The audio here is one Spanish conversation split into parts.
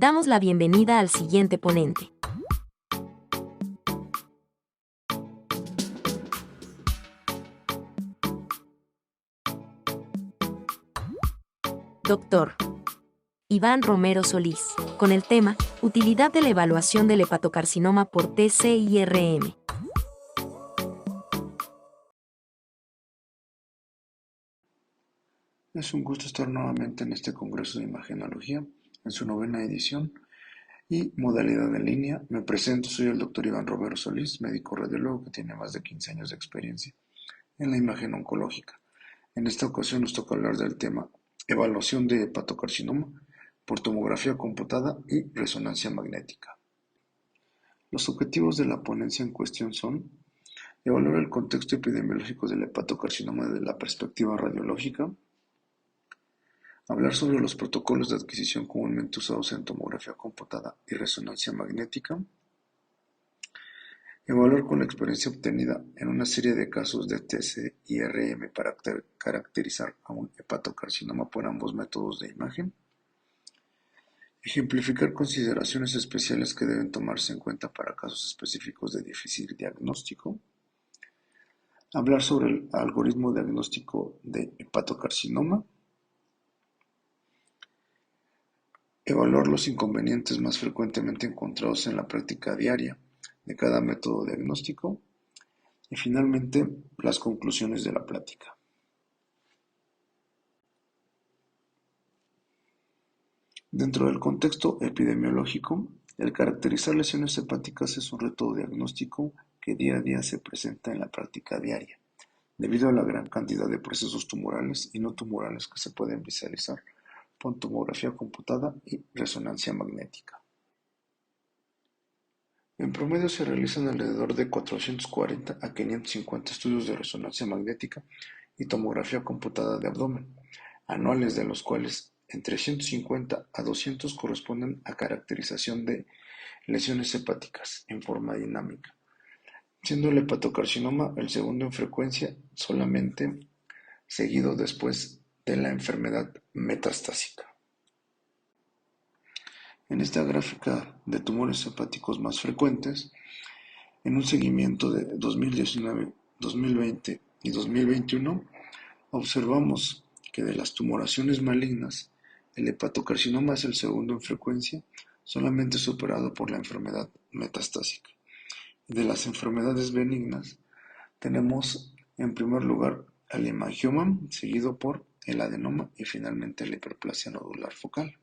Damos la bienvenida al siguiente ponente. Doctor Iván Romero Solís, con el tema Utilidad de la evaluación del hepatocarcinoma por TCIRM. Es un gusto estar nuevamente en este Congreso de Imagenología, en su 9ª edición y modalidad en línea. Me presento, soy el doctor Iván Romero Solís, médico radiólogo que tiene más de 15 años de experiencia en la imagen oncológica. En esta ocasión nos toca hablar del tema evaluación de hepatocarcinoma por tomografía computada y resonancia magnética. Los objetivos de la ponencia en cuestión son evaluar el contexto epidemiológico del hepatocarcinoma desde la perspectiva radiológica, hablar sobre los protocolos de adquisición comúnmente usados en tomografía computada y resonancia magnética, evaluar con la experiencia obtenida en una serie de casos de TCIRM para caracterizar a un hepatocarcinoma por ambos métodos de imagen, ejemplificar consideraciones especiales que deben tomarse en cuenta para casos específicos de difícil diagnóstico, hablar sobre el algoritmo diagnóstico de hepatocarcinoma, evaluar los inconvenientes más frecuentemente encontrados en la práctica diaria de cada método diagnóstico y finalmente las conclusiones de la plática. Dentro del contexto epidemiológico, el caracterizar lesiones hepáticas es un reto diagnóstico que día a día se presenta en la práctica diaria, debido a la gran cantidad de procesos tumorales y no tumorales que se pueden visualizar con tomografía computada y resonancia magnética. En promedio se realizan alrededor de 440 a 550 estudios de resonancia magnética y tomografía computada de abdomen, anuales, de los cuales entre 150 a 200 corresponden a caracterización de lesiones hepáticas en forma dinámica, siendo el hepatocarcinoma el segundo en frecuencia, solamente seguido después de la enfermedad metastásica. En esta gráfica de tumores hepáticos más frecuentes, en un seguimiento de 2019, 2020 y 2021, observamos que de las tumoraciones malignas, el hepatocarcinoma es el segundo en frecuencia, solamente superado por la enfermedad metastásica. De las enfermedades benignas, tenemos en primer lugar el hemangioma, seguido por el adenoma y finalmente la hiperplasia nodular focal.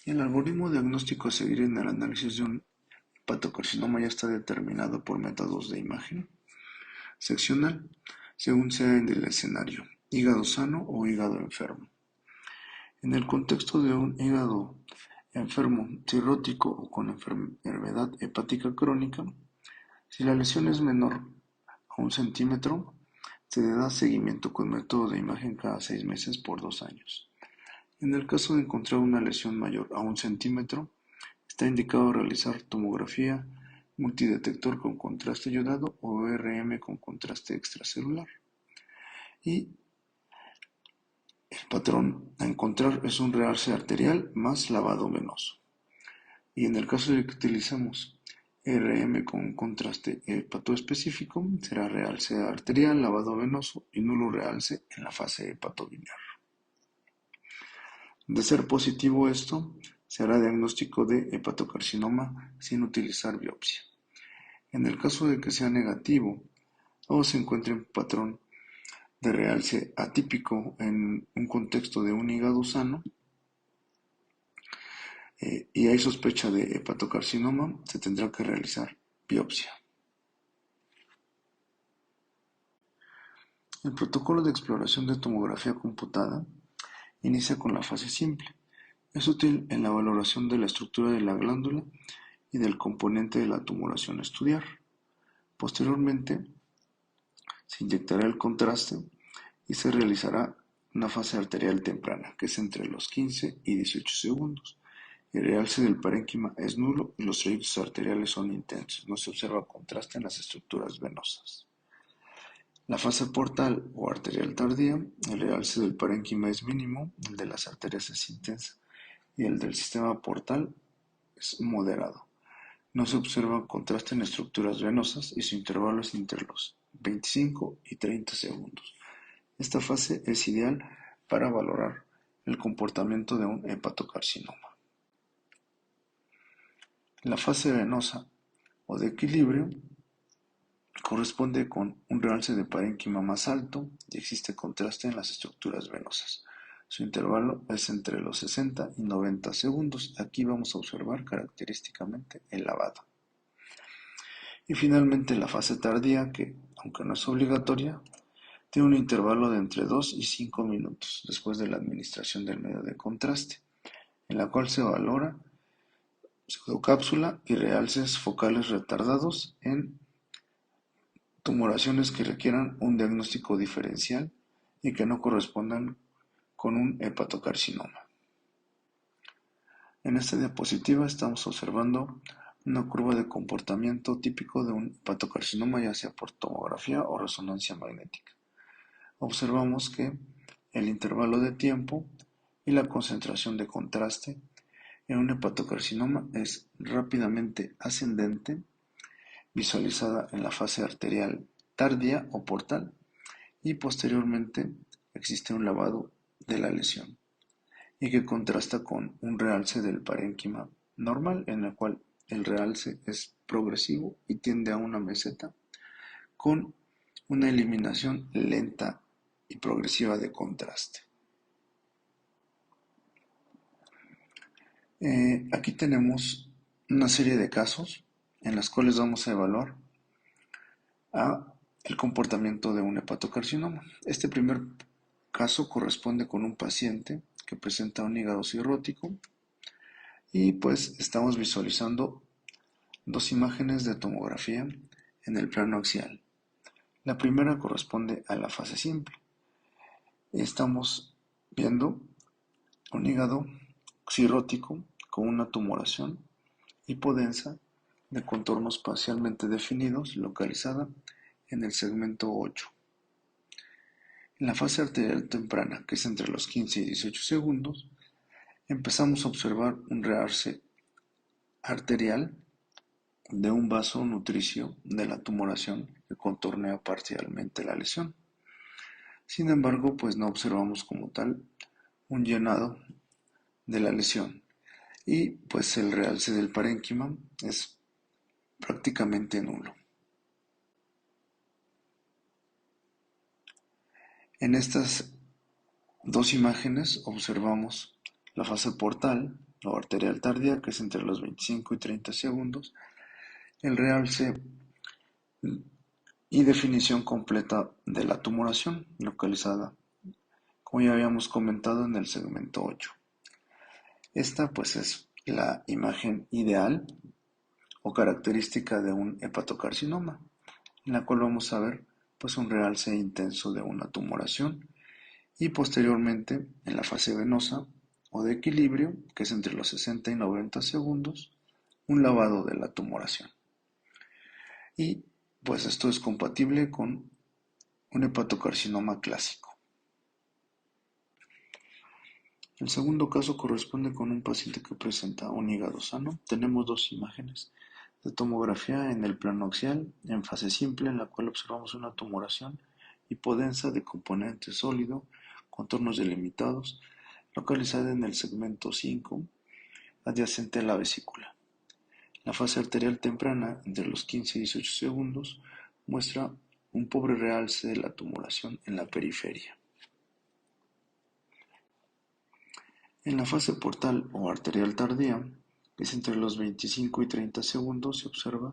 El algoritmo diagnóstico a seguir en el análisis de un hepatocarcinoma ya está determinado por métodos de imagen seccional, según sea en el escenario, hígado sano o hígado enfermo. En el contexto de un hígado enfermo cirrótico o con enfermedad hepática crónica, si la lesión es menor a 1 centímetro, se le da seguimiento con método de imagen cada 6 meses por 2 años. En el caso de encontrar una lesión mayor a 1 centímetro, está indicado realizar tomografía multidetector con contraste iodado o ORM con contraste extracelular. Y el patrón a encontrar es un realce arterial más lavado venoso. Y en el caso de que utilicemos RM con contraste hepatoespecífico, será realce arterial, lavado venoso y nulo realce en la fase hepatobiliar. De ser positivo esto, se hará diagnóstico de hepatocarcinoma sin utilizar biopsia. En el caso de que sea negativo o se encuentre un patrón de realce atípico en un contexto de un hígado sano y hay sospecha de hepatocarcinoma, se tendrá que realizar biopsia. El protocolo de exploración de tomografía computada inicia con la fase simple. Es útil en la valoración de la estructura de la glándula y del componente de la tumoración a estudiar. Posteriormente, se inyectará el contraste y se realizará una fase arterial temprana, que es entre los 15 y 18 segundos. El realce del parénquima es nulo y los trayectos arteriales son intensos. No se observa contraste en las estructuras venosas. La fase portal o arterial tardía, el realce del parénquima es mínimo, el de las arterias es intenso y el del sistema portal es moderado. No se observa contraste en estructuras venosas y su intervalo es entre los 25 y 30 segundos. Esta fase es ideal para valorar el comportamiento de un hepatocarcinoma. La fase venosa o de equilibrio corresponde con un realce de parénquima más alto y existe contraste en las estructuras venosas. Su intervalo es entre los 60 y 90 segundos. Aquí vamos a observar característicamente el lavado. Y finalmente la fase tardía, que aunque no es obligatoria, tiene un intervalo de entre 2 y 5 minutos después de la administración del medio de contraste, en la cual se valora pseudocápsula y realces focales retardados en tumoraciones que requieran un diagnóstico diferencial y que no correspondan con un hepatocarcinoma. En esta diapositiva estamos observando una curva de comportamiento típico de un hepatocarcinoma, ya sea por tomografía o resonancia magnética. Observamos que el intervalo de tiempo y la concentración de contraste en un hepatocarcinoma es rápidamente ascendente, visualizada en la fase arterial tardía o portal, y posteriormente existe un lavado de la lesión y que contrasta con un realce del parénquima normal, en el cual el realce es progresivo y tiende a una meseta con una eliminación lenta y progresiva de contraste. Aquí tenemos una serie de casos en los cuales vamos a evaluar el comportamiento de un hepatocarcinoma. Este primer caso corresponde con un paciente que presenta un hígado cirrótico y pues estamos visualizando dos imágenes de tomografía en el plano axial. La primera corresponde a la fase simple. Estamos viendo un hígado cirrótico con una tumoración hipodensa de contornos parcialmente definidos localizada en el segmento 8. En la fase arterial temprana, que es entre los 15 y 18 segundos, empezamos a observar un realce arterial de un vaso nutricio de la tumoración que contornea parcialmente la lesión. Sin embargo, pues no observamos como tal un llenado de la lesión y pues el realce del parénquima es prácticamente nulo. En estas dos imágenes observamos la fase portal o arterial tardía, que es entre los 25 y 30 segundos, el realce y definición completa de la tumoración localizada, como ya habíamos comentado, en el segmento 8. Esta pues es la imagen ideal o característica de un hepatocarcinoma, en la cual vamos a ver pues un realce intenso de una tumoración y posteriormente en la fase venosa o de equilibrio, que es entre los 60 y 90 segundos, un lavado de la tumoración. Y pues esto es compatible con un hepatocarcinoma clásico. El segundo caso corresponde con un paciente que presenta un hígado sano. Tenemos dos imágenes de tomografía en el plano axial, en fase simple, en la cual observamos una tumoración hipodensa de componente sólido, contornos delimitados, localizada en el segmento 5, adyacente a la vesícula. La fase arterial temprana, entre los 15 y 18 segundos, muestra un pobre realce de la tumoración en la periferia. En la fase portal o arterial tardía, que es entre los 25 y 30 segundos, se observa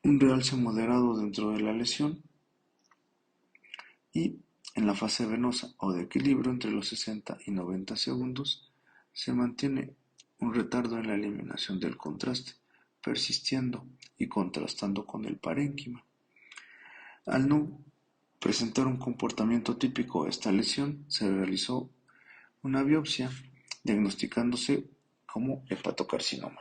un realce moderado dentro de la lesión y en la fase venosa o de equilibrio entre los 60 y 90 segundos se mantiene un retardo en la eliminación del contraste, persistiendo y contrastando con el parénquima. Al no presentar un comportamiento típico de esta lesión, se realizó una biopsia diagnosticándose como hepatocarcinoma.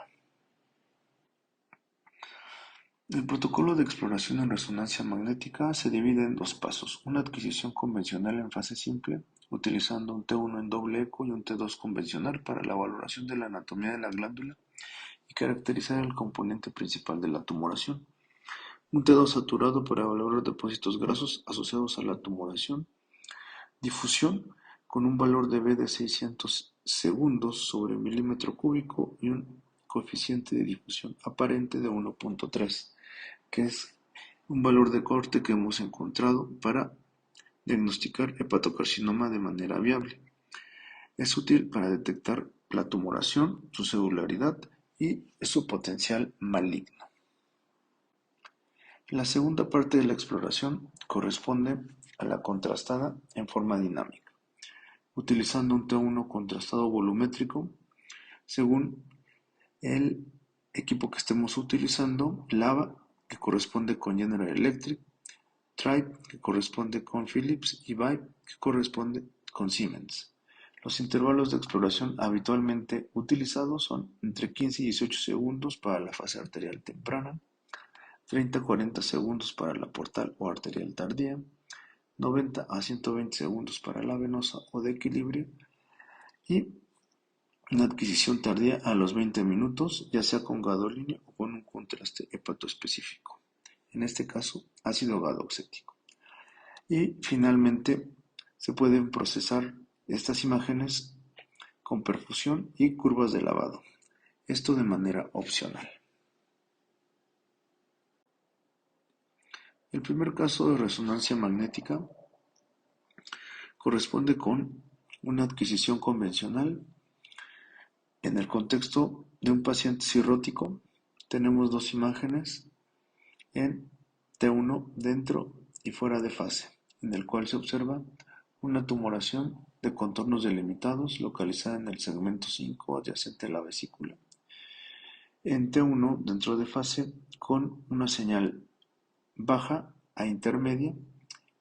El protocolo de exploración en resonancia magnética se divide en dos pasos: una adquisición convencional en fase simple, utilizando un T1 en doble eco y un T2 convencional para la valoración de la anatomía de la glándula y caracterizar el componente principal de la tumoración; un T2 saturado para evaluar depósitos grasos asociados a la tumoración; difusión, con un valor de B de 600 segundos sobre milímetro cúbico y un coeficiente de difusión aparente de 1.3, que es un valor de corte que hemos encontrado para diagnosticar hepatocarcinoma de manera viable. Es útil para detectar la tumoración, su celularidad y su potencial maligno. La segunda parte de la exploración corresponde a la contrastada en forma dinámica, utilizando un T1 contrastado volumétrico según el equipo que estemos utilizando: LAVA, que corresponde con General Electric; Tribe, que corresponde con Philips; y Vibe, que corresponde con Siemens. Los intervalos de exploración habitualmente utilizados son entre 15 y 18 segundos para la fase arterial temprana, 30 a 40 segundos para la portal o arterial tardía, 90 a 120 segundos para la venosa o de equilibrio, y una adquisición tardía a los 20 minutos, ya sea con gadolinio o con un contraste hepatoespecífico, en este caso ácido gadoxético. Y finalmente se pueden procesar estas imágenes con perfusión y curvas de lavado, esto de manera opcional. El primer caso de resonancia magnética corresponde con una adquisición convencional. En el contexto de un paciente cirrótico, tenemos dos imágenes en T1 dentro y fuera de fase, en el cual se observa una tumoración de contornos delimitados localizada en el segmento 5 adyacente a la vesícula. En T1 dentro de fase con una señal baja a intermedia,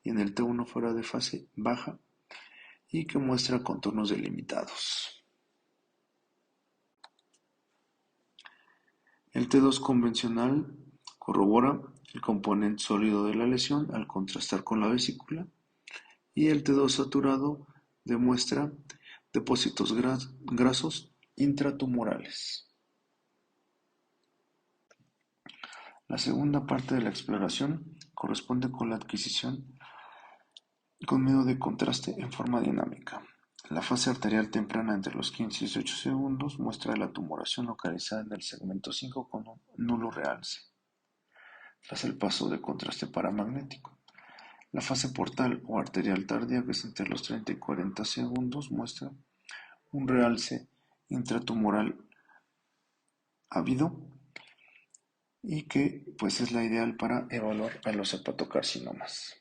y en el T1 fuera de fase baja y que muestra contornos delimitados. El T2 convencional corrobora el componente sólido de la lesión al contrastar con la vesícula, y el T2 saturado demuestra depósitos grasos intratumorales. La segunda parte de la exploración corresponde con la adquisición con medio de contraste en forma dinámica. La fase arterial temprana entre los 15 y 18 segundos muestra la tumoración localizada en el segmento 5 con un nulo realce, tras el paso de contraste paramagnético. La fase portal o arterial tardía, que es entre los 30 y 40 segundos, muestra un realce intratumoral habido y que pues es la ideal para evaluar a los hepatocarcinomas.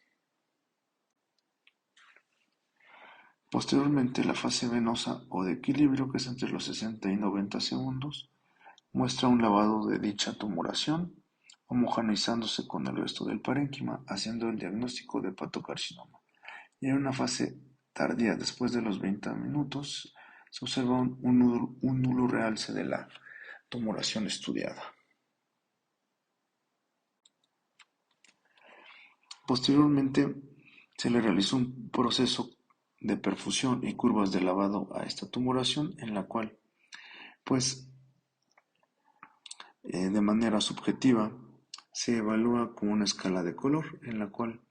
Posteriormente, la fase venosa o de equilibrio, que es entre los 60 y 90 segundos, muestra un lavado de dicha tumoración, homogeneizándose con el resto del parénquima, haciendo el diagnóstico de hepatocarcinoma. Y en una fase tardía, después de los 20 minutos, se observa un nulo realce de la tumoración estudiada. Posteriormente, se le realizó un proceso de perfusión y curvas de lavado a esta tumoración, en la cual, pues, de manera subjetiva, se evalúa con una escala de color, en la cual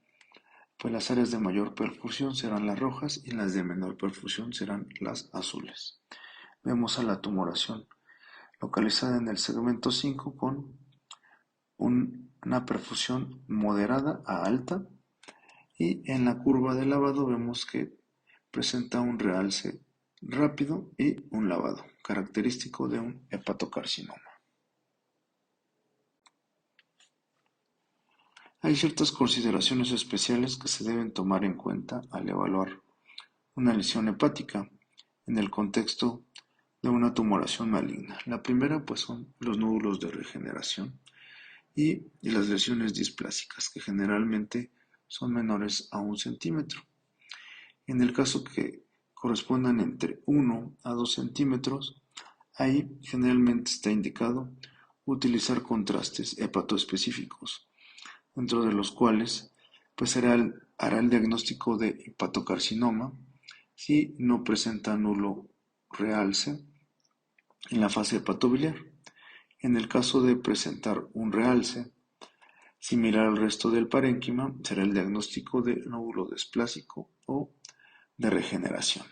pues las áreas de mayor perfusión serán las rojas y las de menor perfusión serán las azules. Vemos a la tumoración localizada en el segmento 5 con una perfusión moderada a alta, y en la curva de lavado vemos que presenta un realce rápido y un lavado, característico de un hepatocarcinoma. Hay ciertas consideraciones especiales que se deben tomar en cuenta al evaluar una lesión hepática en el contexto de una tumoración maligna. La primera pues son los nódulos de regeneración y las lesiones displásicas, que generalmente son menores a 1 centímetro. En el caso que correspondan entre 1 a 2 centímetros, ahí generalmente está indicado utilizar contrastes hepatoespecíficos, dentro de los cuales pues hará el diagnóstico de hepatocarcinoma si no presenta nulo realce en la fase hepatobiliar. En el caso de presentar un realce similar al resto del parénquima, será el diagnóstico de nódulo desplásico o de regeneración.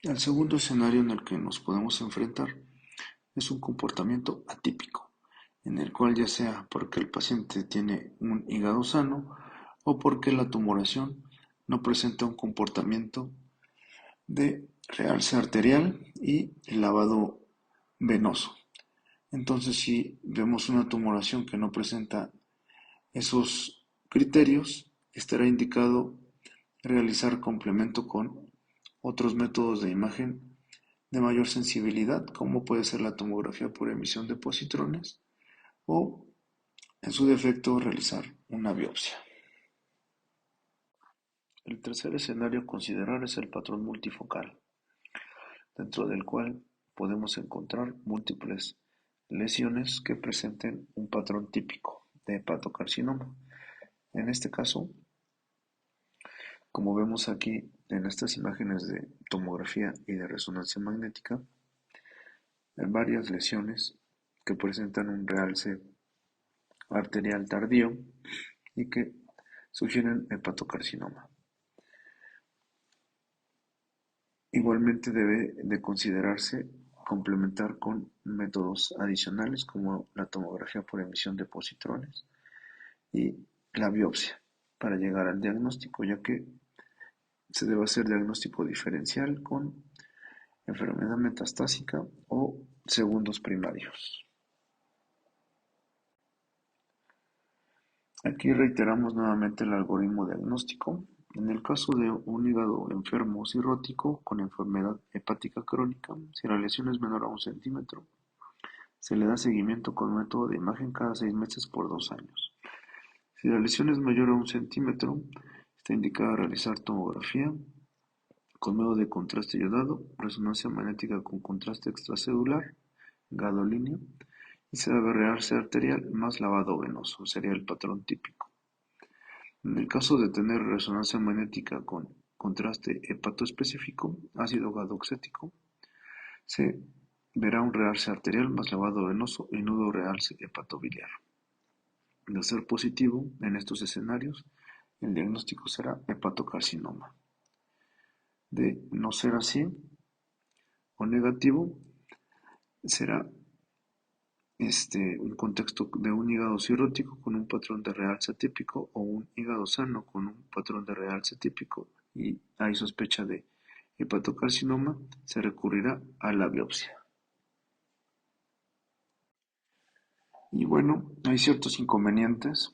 El segundo escenario en el que nos podemos enfrentar es un comportamiento atípico, en el cual ya sea porque el paciente tiene un hígado sano o porque la tumoración no presenta un comportamiento de realce arterial y lavado venoso. Entonces, si vemos una tumoración que no presenta esos criterios, estará indicado realizar complemento con otros métodos de imagen de mayor sensibilidad, como puede ser la tomografía por emisión de positrones o, en su defecto, realizar una biopsia. El tercer escenario a considerar es el patrón multifocal, dentro del cual podemos encontrar múltiples lesiones que presenten un patrón típico de hepatocarcinoma. En este caso, como vemos aquí en estas imágenes de tomografía y de resonancia magnética, hay varias lesiones que presentan un realce arterial tardío y que sugieren hepatocarcinoma. Igualmente debe de considerarse complementar con métodos adicionales como la tomografía por emisión de positrones y la biopsia para llegar al diagnóstico, ya que se debe hacer diagnóstico diferencial con enfermedad metastásica o segundos primarios. Aquí reiteramos nuevamente el algoritmo diagnóstico. En el caso de un hígado enfermo o cirrótico con enfermedad hepática crónica, si la lesión es menor a 1 centímetro, se le da seguimiento con método de imagen cada 6 meses por 2 años. Si la lesión es mayor a 1 centímetro, está indicada realizar tomografía con método de contraste iodado, resonancia magnética con contraste extracelular, gadolínio, y se debe realce arterial más lavado venoso, sería el patrón típico. En el caso de tener resonancia magnética con contraste hepatoespecífico, ácido gadoxético, se verá un realce arterial más lavado venoso y nudo realce hepatobiliar. De ser positivo en estos escenarios, el diagnóstico será hepatocarcinoma. De no ser así o negativo, será un contexto de un hígado cirrótico con un patrón de realce atípico o un hígado sano con un patrón de realce típico y hay sospecha de hepatocarcinoma, se recurrirá a la biopsia. Y bueno, hay ciertos inconvenientes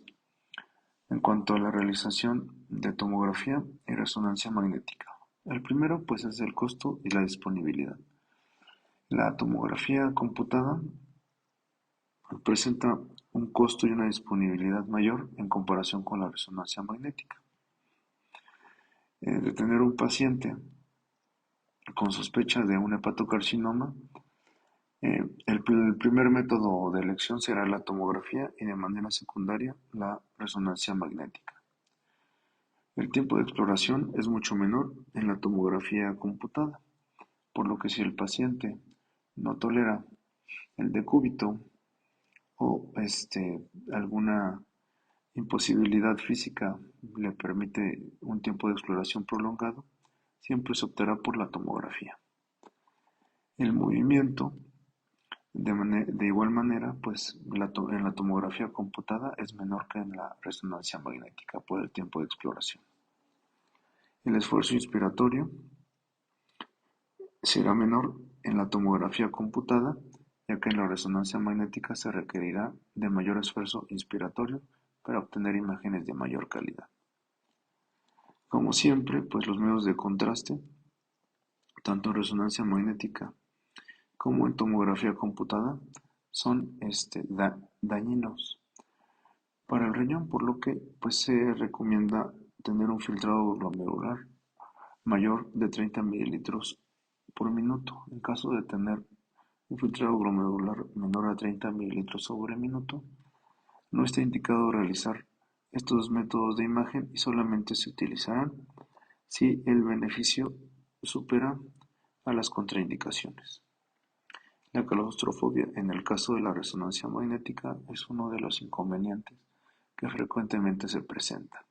en cuanto a la realización de tomografía y resonancia magnética. El primero pues es el costo y la disponibilidad. La tomografía computada presenta un costo y una disponibilidad mayor en comparación con la resonancia magnética. De tener un paciente con sospecha de un hepatocarcinoma, el primer método de elección será la tomografía y de manera secundaria la resonancia magnética. El tiempo de exploración es mucho menor en la tomografía computada, por lo que si el paciente no tolera el decúbito o alguna imposibilidad física le permite un tiempo de exploración prolongado, siempre se optará por la tomografía. El movimiento, de igual manera, pues en la tomografía computada es menor que en la resonancia magnética por el tiempo de exploración. El esfuerzo inspiratorio será menor en la tomografía computada, ya que en la resonancia magnética se requerirá de mayor esfuerzo inspiratorio para obtener imágenes de mayor calidad. Como siempre, pues los medios de contraste, tanto en resonancia magnética como en tomografía computada, son dañinos para el riñón, por lo que pues se recomienda tener un filtrado glomerular mayor de 30 mililitros por minuto. En caso de tener un filtrado glomerular menor a 30 mililitros sobre minuto, no está indicado realizar estos métodos de imagen y solamente se utilizarán si el beneficio supera a las contraindicaciones. La claustrofobia en el caso de la resonancia magnética es uno de los inconvenientes que frecuentemente se presenta,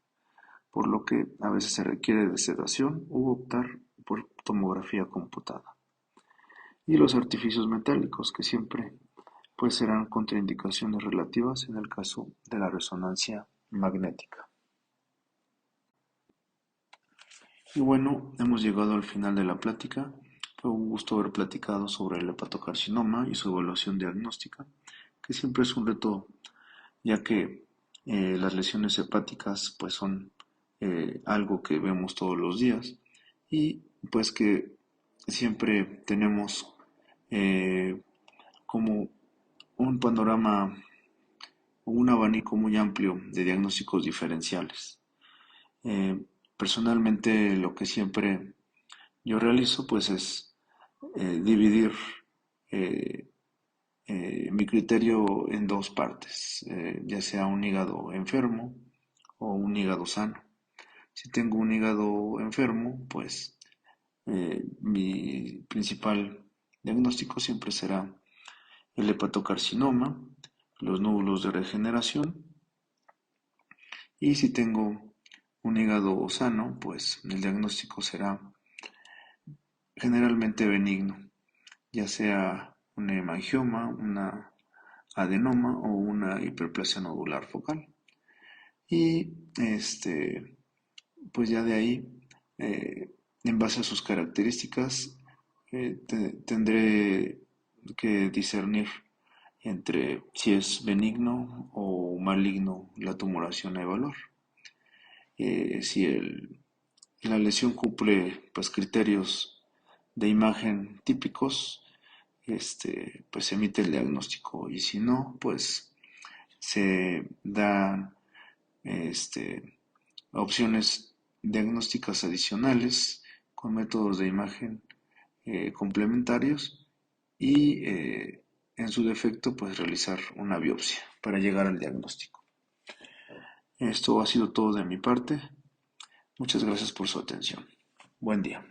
por lo que a veces se requiere de sedación u optar por tomografía computada. Y los artificios metálicos, que siempre pues serán contraindicaciones relativas en el caso de la resonancia magnética. Y bueno, hemos llegado al final de la plática. Fue un gusto haber platicado sobre el hepatocarcinoma y su evaluación diagnóstica, que siempre es un reto, ya que las lesiones hepáticas pues son algo que vemos todos los días y pues que siempre tenemos como un panorama o un abanico muy amplio de diagnósticos diferenciales. Eh, Personalmente lo que siempre yo realizo pues es dividir eh, mi criterio en dos partes, ya sea un hígado enfermo o un hígado sano. Si tengo un hígado enfermo, pues mi principal diagnóstico siempre será el hepatocarcinoma, los nódulos de regeneración, y si tengo un hígado sano, pues el diagnóstico será generalmente benigno, ya sea un hemangioma, una adenoma o una hiperplasia nodular focal. Y pues ya de ahí, en base a sus características, tendré que discernir entre si es benigno o maligno la tumoración a evaluar. Si la lesión cumple pues criterios de imagen típicos, pues se emite el diagnóstico, y si no, pues se dan opciones diagnósticas adicionales con métodos de imagen complementarios y en su defecto pues realizar una biopsia para llegar al diagnóstico. Esto ha sido todo de mi parte. Muchas gracias por su atención. Buen día.